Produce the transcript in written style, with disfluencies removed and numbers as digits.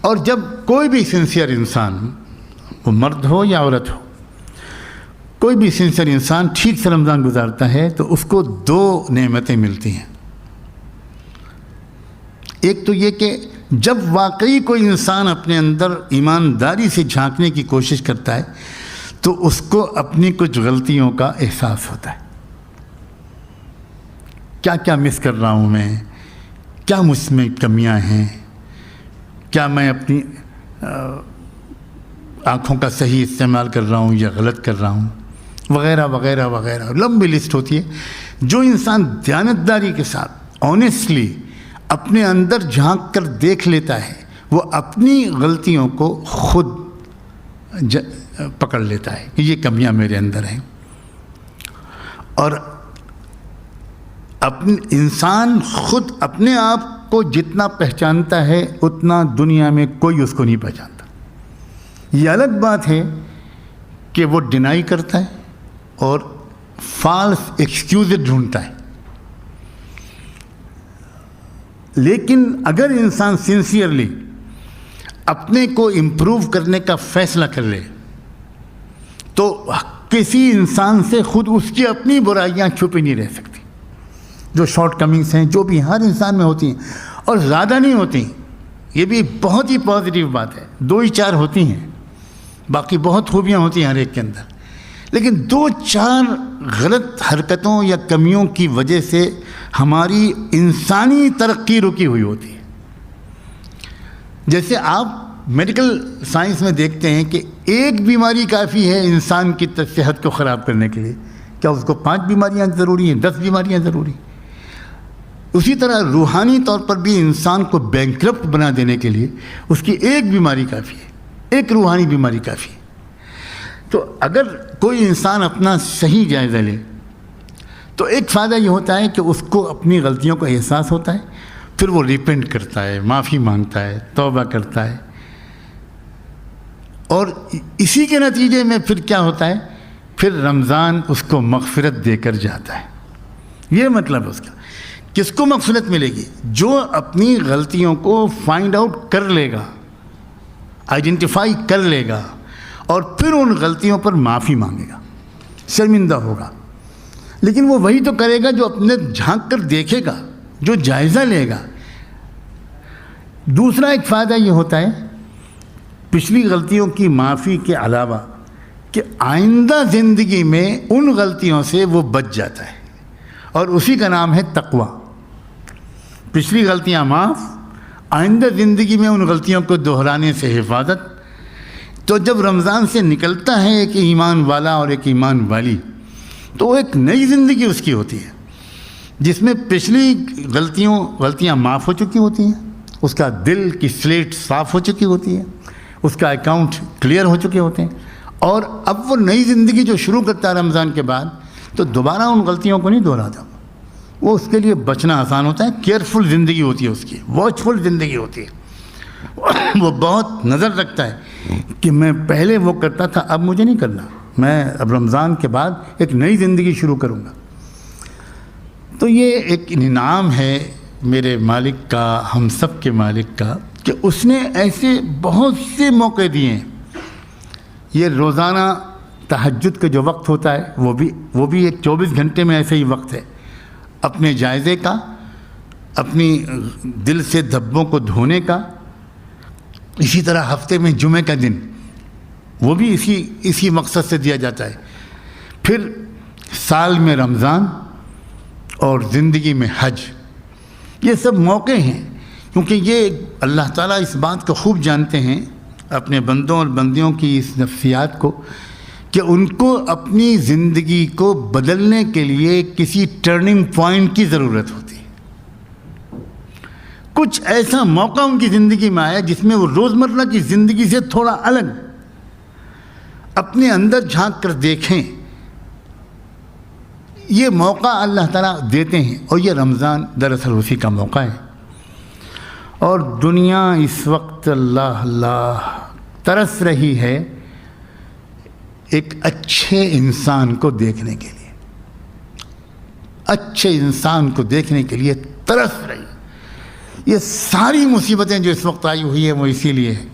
اور جب کوئی بھی سنسیئر انسان، وہ مرد ہو یا عورت ہو، کوئی بھی سنسیئر انسان ٹھیک سے رمضان گزارتا ہے تو اس کو دو نعمتیں ملتی ہیں۔ ایک تو یہ کہ جب واقعی کوئی انسان اپنے اندر ایمانداری سے جھانکنے کی کوشش کرتا ہے تو اس کو اپنی کچھ غلطیوں کا احساس ہوتا ہے، کیا کیا مس کر رہا ہوں میں، کیا مجھ میں کمیاں ہیں، کیا میں اپنی آنکھوں کا صحیح استعمال کر رہا ہوں یا غلط کر رہا ہوں، وغیرہ وغیرہ وغیرہ، لمبی لسٹ ہوتی ہے۔ جو انسان دیانتداری کے ساتھ آنیسٹلی اپنے اندر جھانک کر دیکھ لیتا ہے، وہ اپنی غلطیوں کو خود پکڑ لیتا ہے کہ یہ کمیاں میرے اندر ہیں۔ اور انسان خود اپنے آپ کو جتنا پہچانتا ہے اتنا دنیا میں کوئی اس کو نہیں پہچانتا۔ یہ الگ بات ہے کہ وہ ڈینائی کرتا ہے اور فالس ایکسکیوز ڈھونڈتا ہے، لیکن اگر انسان سنسیئرلی اپنے کو امپروو کرنے کا فیصلہ کر لے تو کسی انسان سے خود اس کی اپنی برائیاں چھپی نہیں رہ سکتی۔ جو شارٹ کمنگس ہیں جو بھی ہر انسان میں ہوتی ہیں، اور زیادہ نہیں ہوتی، یہ بھی بہت ہی پازیٹیو بات ہے، 2 ہی 4 ہوتی ہیں، باقی بہت خوبیاں ہوتی ہیں ہر ایک کے اندر، لیکن 2-4 غلط حرکتوں یا کمیوں کی وجہ سے ہماری انسانی ترقی رکی ہوئی ہوتی ہے۔ جیسے آپ میڈیکل سائنس میں دیکھتے ہیں کہ ایک بیماری کافی ہے انسان کی صحت کو خراب کرنے کے لیے، کیا اس کو 5 بیماریاں ضروری ہیں، 10 بیماریاں ضروری ہیں؟ اسی طرح روحانی طور پر بھی انسان کو بینکرپٹ بنا دینے کے لیے اس کی ایک بیماری کافی ہے، ایک روحانی بیماری کافی ہے۔ تو اگر کوئی انسان اپنا صحیح جائزہ لے تو ایک فائدہ یہ ہوتا ہے کہ اس کو اپنی غلطیوں کا احساس ہوتا ہے، پھر وہ ریپینٹ کرتا ہے، معافی مانگتا ہے، توبہ کرتا ہے، اور اسی کے نتیجے میں پھر کیا ہوتا ہے، پھر رمضان اس کو مغفرت دے کر جاتا ہے۔ یہ مطلب اس کا کس کو مغفرت ملے گی؟ جو اپنی غلطیوں کو فائنڈ آؤٹ کر لے گا، آئیڈینٹیفائی کر لے گا، اور پھر ان غلطیوں پر معافی مانگے گا، شرمندہ ہوگا۔ لیکن وہ وہی تو کرے گا جو اپنے جھانک کر دیکھے گا، جو جائزہ لے گا۔ دوسرا ایک فائدہ یہ ہوتا ہے پچھلی غلطیوں کی معافی کے علاوہ کہ آئندہ زندگی میں ان غلطیوں سے وہ بچ جاتا ہے، اور اسی کا نام ہے تقویٰ۔ پچھلی غلطیاں معاف، آئندہ زندگی میں ان غلطیوں کو دہرانے سے حفاظت۔ تو جب رمضان سے نکلتا ہے ایک ایمان والا اور ایک ایمان والی، تو ایک نئی زندگی اس کی ہوتی ہے جس میں پچھلی غلطیاں معاف ہو چکی ہوتی ہیں، اس کا دل کی سلیٹ صاف ہو چکی ہوتی ہے، اس کا اکاؤنٹ کلیئر ہو چکے ہوتے ہیں، اور اب وہ نئی زندگی جو شروع کرتا ہے رمضان کے بعد تو دوبارہ ان غلطیوں کو نہیں دہراتا۔ وہ اس کے لیے بچنا آسان ہوتا ہے، کیئرفل زندگی ہوتی ہے اس کی، واچفل زندگی ہوتی ہے۔ وہ بہت نظر رکھتا ہے کہ میں پہلے وہ کرتا تھا، اب مجھے نہیں کرنا، میں اب رمضان کے بعد ایک نئی زندگی شروع کروں گا۔ تو یہ ایک انعام ہے میرے مالک کا، ہم سب کے مالک کا، کہ اس نے ایسے بہت سے موقع دیے ہیں۔ یہ روزانہ تہجد کا جو وقت ہوتا ہے وہ بھی ایک 24 گھنٹے میں ایسے ہی وقت ہے اپنے جائزے کا، اپنی دل سے دھبوں کو دھونے کا۔ اسی طرح ہفتے میں جمعہ کا دن، وہ بھی اسی مقصد سے دیا جاتا ہے۔ پھر سال میں رمضان اور زندگی میں حج، یہ سب موقع ہیں، کیونکہ یہ اللہ تعالیٰ اس بات کو خوب جانتے ہیں اپنے بندوں اور بندیوں کی اس نفسیات کو، کہ ان کو اپنی زندگی کو بدلنے کے لیے کسی ٹرننگ پوائنٹ کی ضرورت ہوتی ہے۔ کچھ ایسا موقع ان کی زندگی میں آیا جس میں وہ روزمرہ کی زندگی سے تھوڑا الگ اپنے اندر جھانک کر دیکھیں۔ یہ موقع اللہ تعالیٰ دیتے ہیں، اور یہ رمضان دراصل اسی کا موقع ہے۔ اور دنیا اس وقت اللہ ترس رہی ہے ایک اچھے انسان کو دیکھنے کے لیے، اچھے انسان کو دیکھنے کے لیے ترس رہی۔ یہ ساری مصیبتیں جو اس وقت آئی ہوئی ہیں وہ اسی لیے ہیں